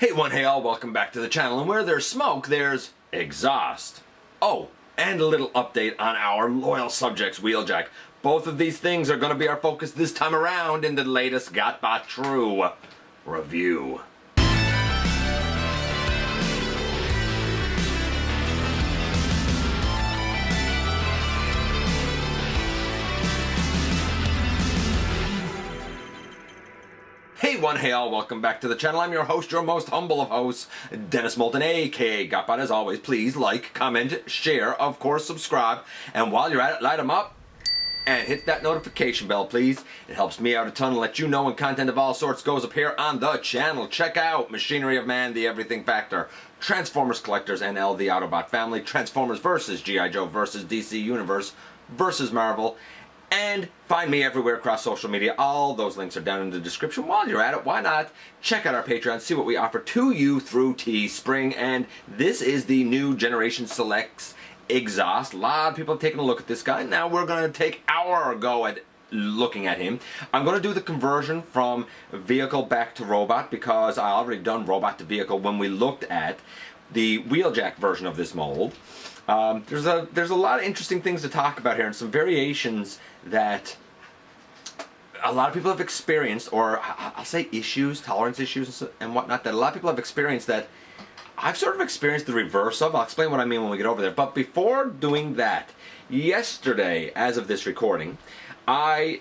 Hey one, hey all, welcome back to the channel, and where there's smoke, there's exhaust. Oh, and a little update on our loyal subjects, Wheeljack. Both of these things are going to be our focus this time around in the latest GotBot True review. Hey one, hey all, welcome back to the channel. I'm your host, your most humble of hosts, Dennis Moulton, aka GotBot. As always, please like, comment, share, of course subscribe, and while you're at it, light them up and hit that notification bell, please. It helps me out a ton and let you know when content of all sorts goes up here on the channel. Check out Machinery of Man, The Everything Factor, Transformers Collectors, NL, The Autobot Family, Transformers vs. G.I. Joe vs. DC Universe vs. Marvel, and find me everywhere across social media. All those links are down in the description. While you're at it, why not check out our Patreon, see what we offer to you through Teespring. And this is the new Generation Selects exhaust. A lot of people have taken a look at this guy. Now we're going to take our go at looking at him. I'm going to do the conversion from vehicle back to robot because I already done robot to vehicle when we looked at the Wheeljack version of this mold. There's a lot of interesting things to talk about here, and some variations that a lot of people have experienced, or I'll say issues, tolerance issues and whatnot, that a lot of people have experienced that I've sort of experienced the reverse of. I'll explain what I mean when we get over there. But before doing that, yesterday, as of this recording, I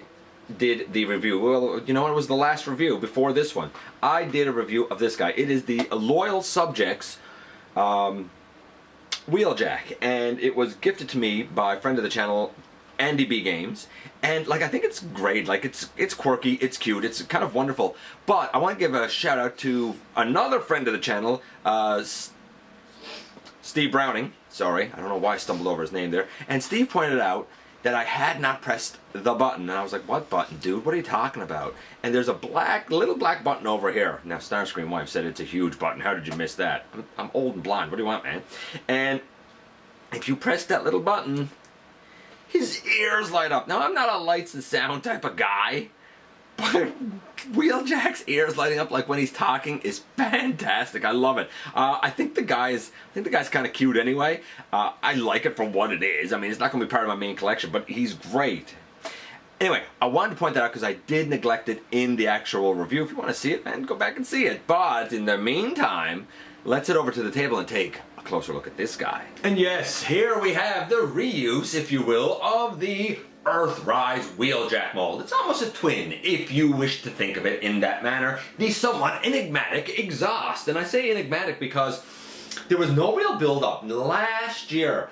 did the review. Well, you know, it was the last review before this one. I did a review of this guy. It is the Loyal Subjects Wheeljack, and it was gifted to me by a friend of the channel, Andy B Games, and like I think it's great. Like it's quirky, it's cute, it's kind of wonderful. But I want to give a shout out to another friend of the channel, Steve Browning. Sorry, I don't know why I stumbled over his name there. And Steve pointed out that I had not pressed the button, and I was like, "What button, dude? What are you talking about?" And there's a little black button over here. Now, Starscream Wife said it's a huge button. How did you miss that? I'm old and blind. What do you want, man? And if you press that little button, his ears light up. Now, I'm not a lights and sound type of guy, but Wheeljack's ears lighting up like when he's talking is fantastic. I love it. I think the guy's kind of cute anyway. I like it for what it is. I mean, it's not going to be part of my main collection, but he's great. Anyway, I wanted to point that out because I did neglect it in the actual review. If you want to see it, man, go back and see it. But in the meantime, let's head over to the table and take a closer look at this guy. And yes, here we have the reuse, if you will, of the Earthrise Wheeljack mold. It's almost a twin, if you wish to think of it in that manner. The somewhat enigmatic exhaust. And I say enigmatic because there was no real build-up last year.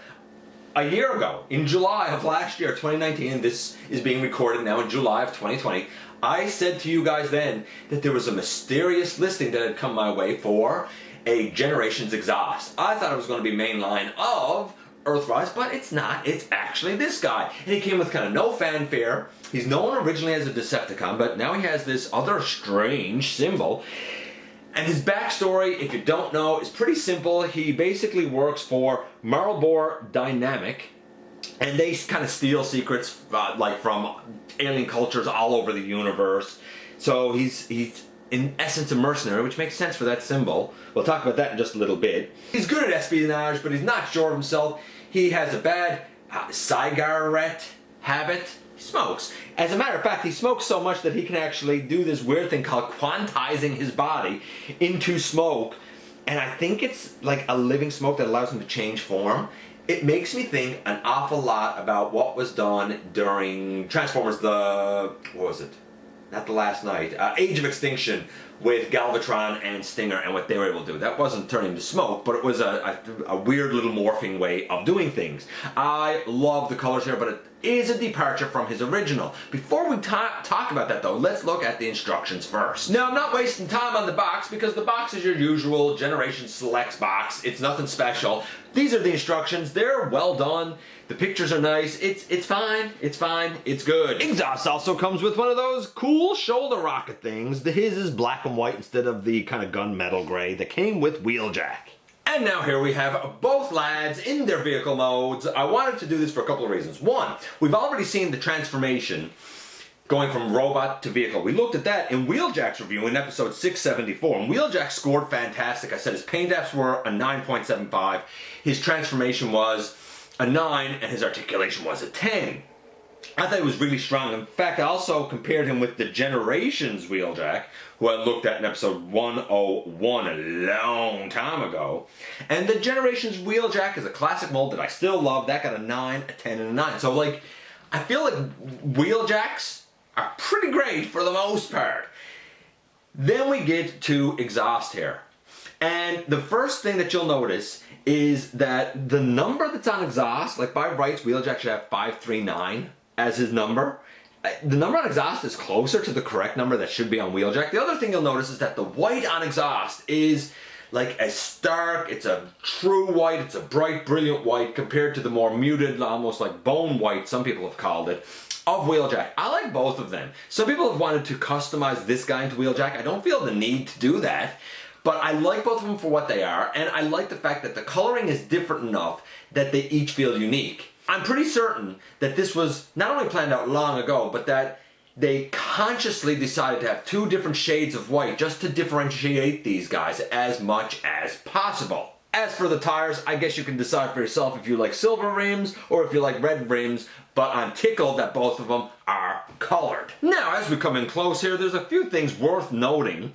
A year ago, in July of last year, 2019, and this is being recorded now in July of 2020, I said to you guys then that there was a mysterious listing that had come my way for a Generations exhaust. I thought it was going to be mainline of Earthrise, but it's not. It's actually this guy. And he came with kind of no fanfare. He's known originally as a Decepticon, but now he has this other strange symbol. And his backstory, if you don't know, is pretty simple. He basically works for Marlboro Dynamic, and they kind of steal secrets like from alien cultures all over the universe. So he's in essence a mercenary, which makes sense for that symbol. We'll talk about that in just a little bit. He's good at espionage, but he's not sure of himself. He has a bad cigarette habit. He smokes. As a matter of fact, he smokes so much that he can actually do this weird thing called quantizing his body into smoke. And I think it's like a living smoke that allows him to change form. It makes me think an awful lot about what was done during Transformers, what was it? Not The Last Night. Age of Extinction with Galvatron and Stinger and what they were able to do. That wasn't turning to smoke, but it was a weird little morphing way of doing things. I love the colors here, but it is a departure from his original. Before we talk about that though, let's look at the instructions first. Now, I'm not wasting time on the box because the box is your usual Generation Selects box. It's nothing special. These are the instructions. They're well done. The pictures are nice. It's fine. It's fine. It's good. Exhaust also comes with one of those cool shoulder rocket things. His is black and white instead of the kind of gunmetal gray that came with Wheeljack. And now here we have both lads in their vehicle modes. I wanted to do this for a couple of reasons. One, we've already seen the transformation going from robot to vehicle. We looked at that in Wheeljack's review in episode 674, and Wheeljack scored fantastic. I said his paint apps were a 9.75, his transformation was a 9, and his articulation was a 10. I thought he was really strong. In fact, I also compared him with the Generations Wheeljack, who I looked at in episode 101 a long time ago. And the Generations Wheeljack is a classic mold that I still love. That got a 9, a 10, and a 9. So, like, I feel like Wheeljacks are pretty great for the most part. Then we get to exhaust here. And the first thing that you'll notice is that the number that's on exhaust, like by rights, Wheeljack should have 539 as his number. The number on exhaust is closer to the correct number that should be on Wheeljack. The other thing you'll notice is that the white on exhaust is like a stark, it's a true white, it's a bright, brilliant white compared to the more muted, almost like bone white, some people have called it, of Wheeljack. I like both of them. Some people have wanted to customize this guy into Wheeljack. I don't feel the need to do that, but I like both of them for what they are, and I like the fact that the coloring is different enough that they each feel unique. I'm pretty certain that this was not only planned out long ago, but that they consciously decided to have 2 different shades of white just to differentiate these guys as much as possible. As for the tires, I guess you can decide for yourself if you like silver rims or if you like red rims, but I'm tickled that both of them are colored. Now, as we come in close here, there's a few things worth noting.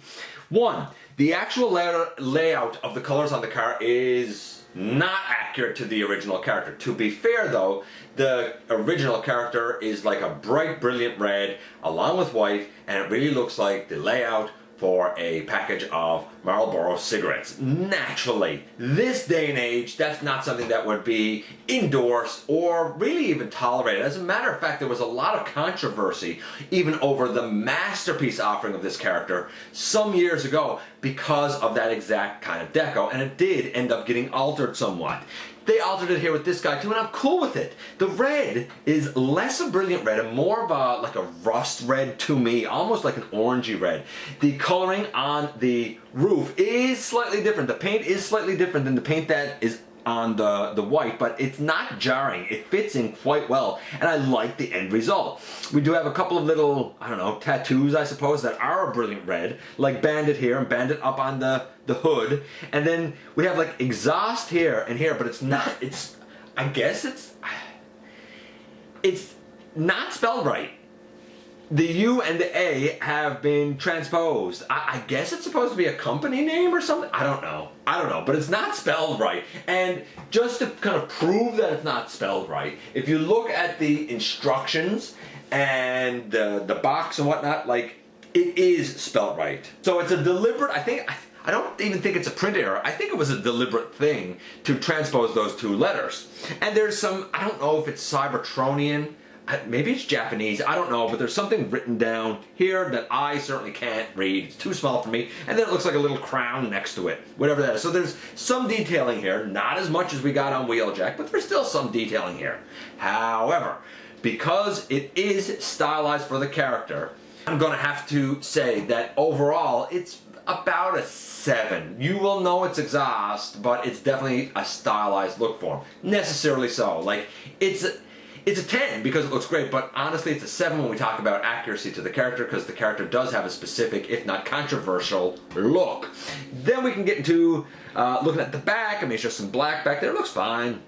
One, the actual layout of the colors on the car is not accurate to the original character. To be fair though, the original character is like a bright, brilliant red along with white, and it really looks like the layout for a package of Marlboro cigarettes. Naturally, this day and age, that's not something that would be endorsed or really even tolerated. As a matter of fact, there was a lot of controversy even over the masterpiece offering of this character some years ago because of that exact kind of deco, and it did end up getting altered somewhat. They altered it here with this guy too, and I'm cool with it. The red is less a brilliant red and more of a, like a rust red to me, almost like an orangey red. The coloring on the roof is slightly different. The paint is slightly different than the paint that is on the white, but it's not jarring. It fits in quite well, and I like the end result. We do have a couple of little, I don't know, tattoos, I suppose, that are a brilliant red, like Bandit here and Bandit up on the hood, and then we have like exhaust here and here, but it's not, I guess it's not spelled right. The U and the A have been transposed. I guess it's supposed to be a company name or something. I don't know, but it's not spelled right. And just to kind of prove that it's not spelled right, if you look at the instructions and the box and whatnot, like, it is spelled right. So it's a deliberate, I don't even think it's a print error. I think it was a deliberate thing to transpose those 2 letters. And there's some, I don't know if it's Cybertronian, maybe it's Japanese, I don't know, but there's something written down here that I certainly can't read. It's too small for me. And then it looks like a little crown next to it, whatever that is. So there's some detailing here, not as much as we got on Wheeljack, but there's still some detailing here. However, because it is stylized for the character, I'm gonna have to say that overall, it's about a 7. You will know it's exhaust, but it's definitely a stylized look for him. Necessarily so. Like, it's a 10 because it looks great, but honestly it's a 7 when we talk about accuracy to the character, because the character does have a specific, if not controversial, look. Then we can get into looking at the back. I mean, it's just some black back there. It looks fine.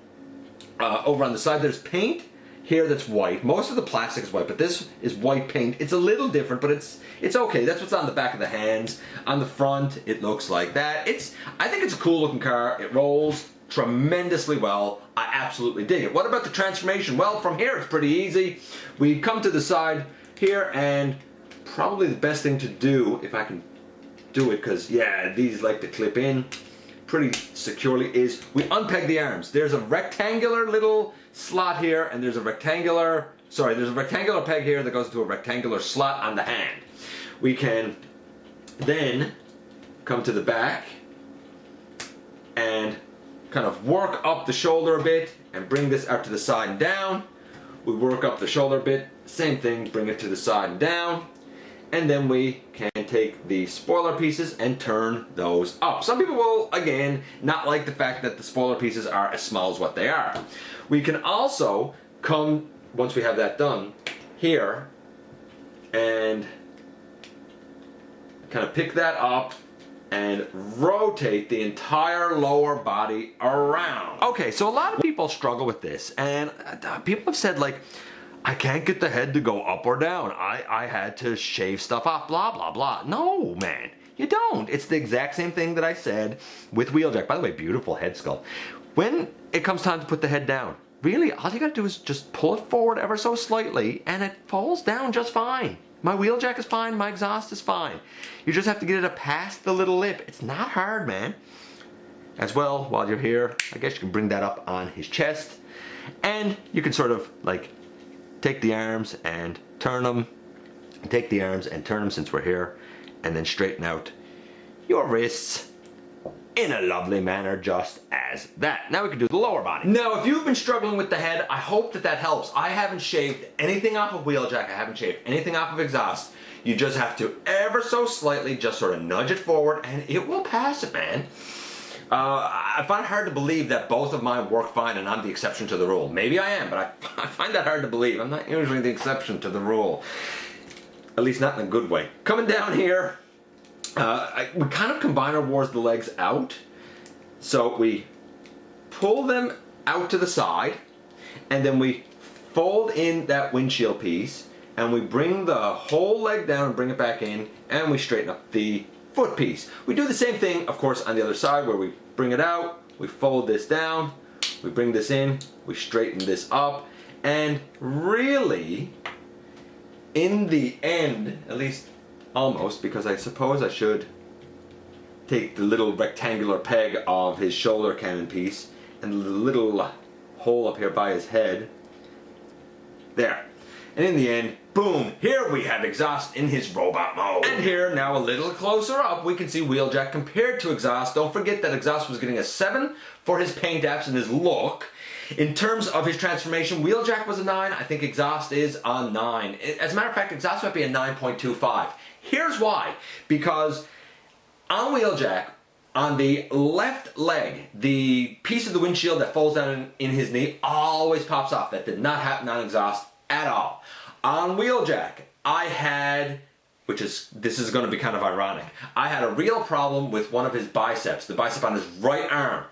Over on the side, there's paint here that's white. Most of the plastic is white, but this is white paint. It's a little different, but it's okay. That's what's on the back of the hands. On the front, it looks like that. I think it's a cool looking car. It rolls tremendously well. I absolutely dig it. What about the transformation? Well, from here it's pretty easy. We come to the side here, and probably the best thing to do, if I can do it, because yeah, these like to clip in pretty securely, is we unpeg the arms. There's a rectangular little slot here, and there's a rectangular peg here that goes into a rectangular slot on the hand. We can then come to the back and kind of work up the shoulder a bit and bring this out to the side and down. We work up the shoulder a bit, same thing, bring it to the side and down, and then we can take the spoiler pieces and turn those up. Some people will, again, not like the fact that the spoiler pieces are as small as what they are. We can also come, once we have that done, here, and kind of pick that up and rotate the entire lower body around. Okay, so a lot of people struggle with this, and people have said, like, I can't get the head to go up or down. I had to shave stuff off, blah, blah, blah. No, man, you don't. It's the exact same thing that I said with Wheeljack. By the way, beautiful head sculpt. When it comes time to put the head down, really, all you gotta do is just pull it forward ever so slightly, and it falls down just fine. My Wheeljack is fine, my exhaust is fine. You just have to get it past the little lip. It's not hard, man. As well, while you're here, I guess you can bring that up on his chest, and you can sort of like take the arms and turn them, take the arms and turn them since we're here, and then straighten out your wrists in a lovely manner, just as that. Now we can do the lower body. Now, if you've been struggling with the head, I hope that that helps. I haven't shaved anything off of Wheeljack. I haven't shaved anything off of exhaust. You just have to ever so slightly just sort of nudge it forward, and it will pass it, man. I find it hard to believe that both of mine work fine and I'm the exception to the rule. Maybe I am, but I find that hard to believe. I'm not usually the exception to the rule. At least not in a good way. Coming down here, we kind of combine our wars the legs out. So we pull them out to the side, and then we fold in that windshield piece, and we bring the whole leg down and bring it back in, and we straighten up the foot piece. We do the same thing, of course, on the other side, where we bring it out, we fold this down, we bring this in, we straighten this up, and really, in the end, at least almost, because I suppose I should take the little rectangular peg of his shoulder cannon piece and the little hole up here by his head. There. And in the end, boom, here we have exhaust in his robot mode. And here, now a little closer up, we can see Wheeljack compared to exhaust. Don't forget that exhaust was getting a 7 for his paint apps and his look. In terms of his transformation, Wheeljack was a 9. I think exhaust is a 9. As a matter of fact, exhaust might be a 9.25. Here's why. Because on Wheeljack, on the left leg, the piece of the windshield that folds down in his knee always pops off. That did not happen on exhaust at all. On Wheeljack, I had, this is going to be kind of ironic, I had a real problem with one of his biceps, the bicep on his right arm.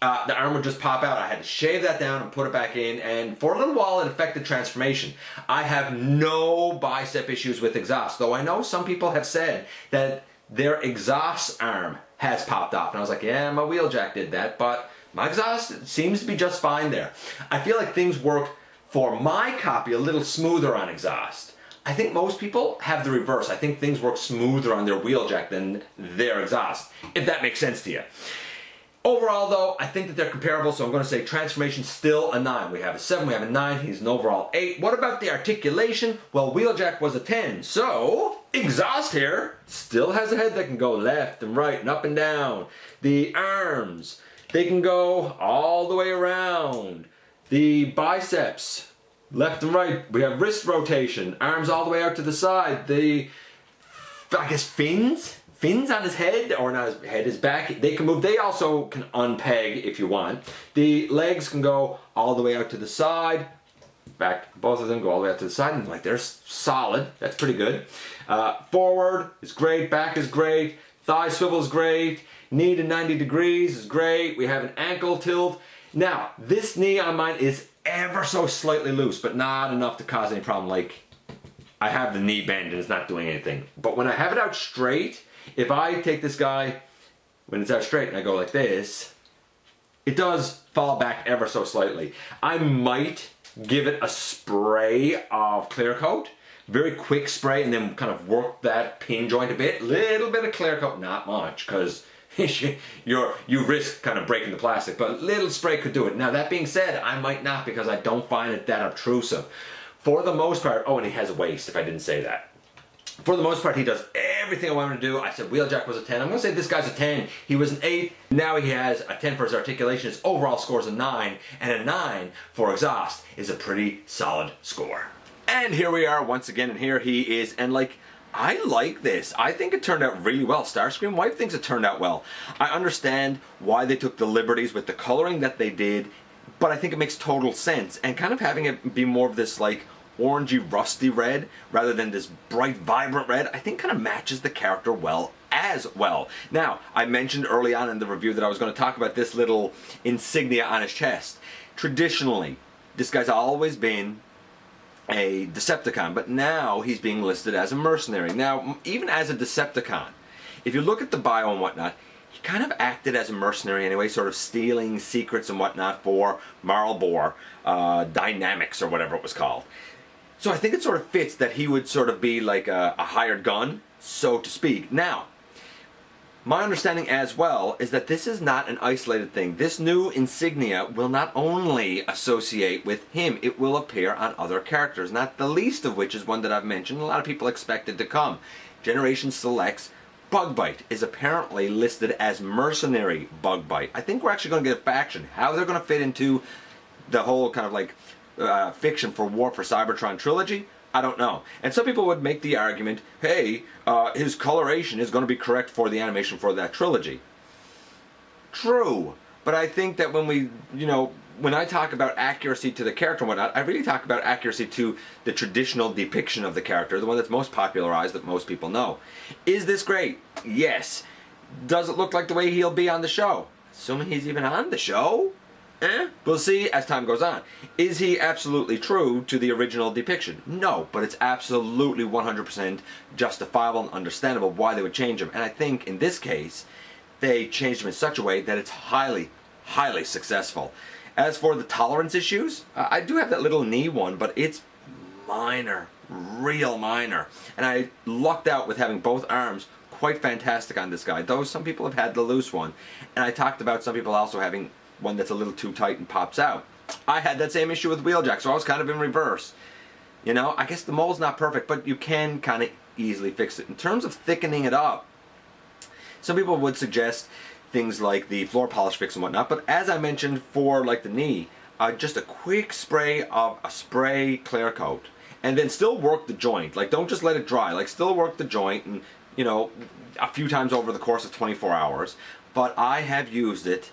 The arm would just pop out. I had to shave that down and put it back in, and for a little while it affected transformation. I have no bicep issues with exhaust, though I know some people have said that their exhaust arm has popped off, and I was like, yeah, my Wheeljack did that, but my exhaust seems to be just fine there. I feel like things work for my copy a little smoother on exhaust. I think most people have the reverse. I think things work smoother on their Wheeljack than their exhaust, if that makes sense to you. Overall, though, I think that they're comparable, so I'm going to say transformation still a 9. We have a 7, we have a 9, he's an overall 8. What about the articulation? Well, Wheeljack was a 10, so exhaust here still has a head that can go left and right and up and down. The arms, they can go all the way around. The biceps, left and right. We have wrist rotation, arms all the way out to the side. The, I guess, fins on his head, or not his head, his back, they can move. They also can unpeg if you want. The legs can go all the way out to the side. Back, both of them go all the way out to the side, and like they're solid. That's pretty good. Forward is great, back is great, thigh swivel is great, knee to 90 degrees is great. We have an ankle tilt. Now, this knee on mine is ever so slightly loose, but not enough to cause any problem. Like, I have the knee bend and it's not doing anything. But when I have it out straight, if I take this guy, when it's out straight and I go like this, it does fall back ever so slightly. I might give it a spray of clear coat, very quick spray, and then kind of work that pin joint a bit. Little bit of clear coat, not much, because you risk kind of breaking the plastic, but a little spray could do it. Now, that being said, I might not, because I don't find it that obtrusive. For the most part, oh, and he has a waist, if I didn't say that. For the most part, he does everything I want him to do. I said Wheeljack was a 10. I'm going to say this guy's a 10. He was an 8. Now he has a 10 for his articulation. His overall score is a 9. And a 9 for exhaust is a pretty solid score. And here we are once again, and here he is. And like, I like this. I think it turned out really well. Starscream Wife thinks it turned out well. I understand why they took the liberties with the coloring that they did, but I think it makes total sense. And kind of having it be more of this like orangey rusty red rather than this bright vibrant red, I think kind of matches the character well as well. Now, I mentioned early on in the review that I was going to talk about this little insignia on his chest. Traditionally, this guy's always been a Decepticon, but now he's being listed as a mercenary. Now, even as a Decepticon, if you look at the bio and whatnot, he kind of acted as a mercenary anyway, sort of stealing secrets and whatnot for Marlboro Dynamics or whatever it was called. So I think it sort of fits that he would sort of be like a hired gun, so to speak. Now, my understanding as well is that this is not an isolated thing. This new insignia will not only associate with him, it will appear on other characters, not the least of which is one that I've mentioned. A lot of people expect it to come. Generation Select's Bugbite is apparently listed as mercenary Bugbite. I think we're actually going to get a faction. How they're going to fit into the whole kind of like fiction for War for Cybertron trilogy, I don't know. And some people would make the argument, hey, his coloration is going to be correct for the animation for that trilogy. True. But I think that when we, when I talk about accuracy to the character and whatnot, I really talk about accuracy to the traditional depiction of the character, the one that's most popularized that most people know. Is this great? Yes. Does it look like the way he'll be on the show? Assuming he's even on the show? We'll see as time goes on. Is he absolutely true to the original depiction? No, but it's absolutely 100% justifiable and understandable why they would change him. And I think in this case, they changed him in such a way that it's highly, highly successful. As for the tolerance issues, I do have that little knee one, but it's minor, real minor. And I lucked out with having both arms quite fantastic on this guy, though some people have had the loose one. And I talked about some people also having one that's a little too tight and pops out. I had that same issue with Wheeljack, so I was kind of in reverse. I guess the mold's not perfect, but you can kind of easily fix it. In terms of thickening it up, some people would suggest things like the floor polish fix and whatnot, but as I mentioned for like the knee, just a quick spray of a spray clear coat, and then still work the joint. Like, don't just let it dry. Like, still work the joint, and a few times over the course of 24 hours. But I have used it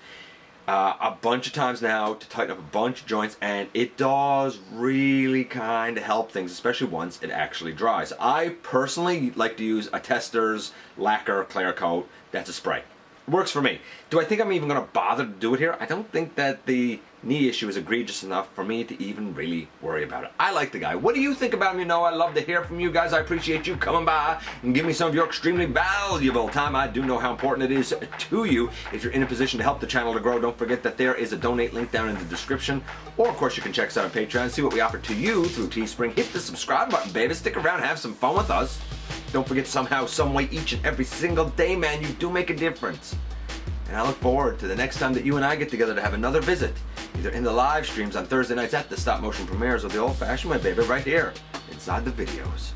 a bunch of times now to tighten up a bunch of joints, and it does really kind of help things, especially once it actually dries. I personally like to use a Tester's lacquer clear coat. That's a spray. It works for me. Do I think I'm even going to bother to do it here? I don't think that the knee issue is egregious enough for me to even really worry about it. I like the guy. What do you think about him? I love to hear from you guys. I appreciate you coming by and giving me some of your extremely valuable time. I do know how important it is to you. If you're in a position to help the channel to grow, don't forget that there is a donate link down in the description. Or, of course, you can check us out on Patreon and see what we offer to you through Teespring. Hit the subscribe button, baby. Stick around, have some fun with us. Don't forget, somehow, some way, each and every single day, man, you do make a difference. And I look forward to the next time that you and I get together to have another visit, either in the live streams on Thursday nights at the stop motion premieres or the old-fashioned way, baby, right here inside the videos.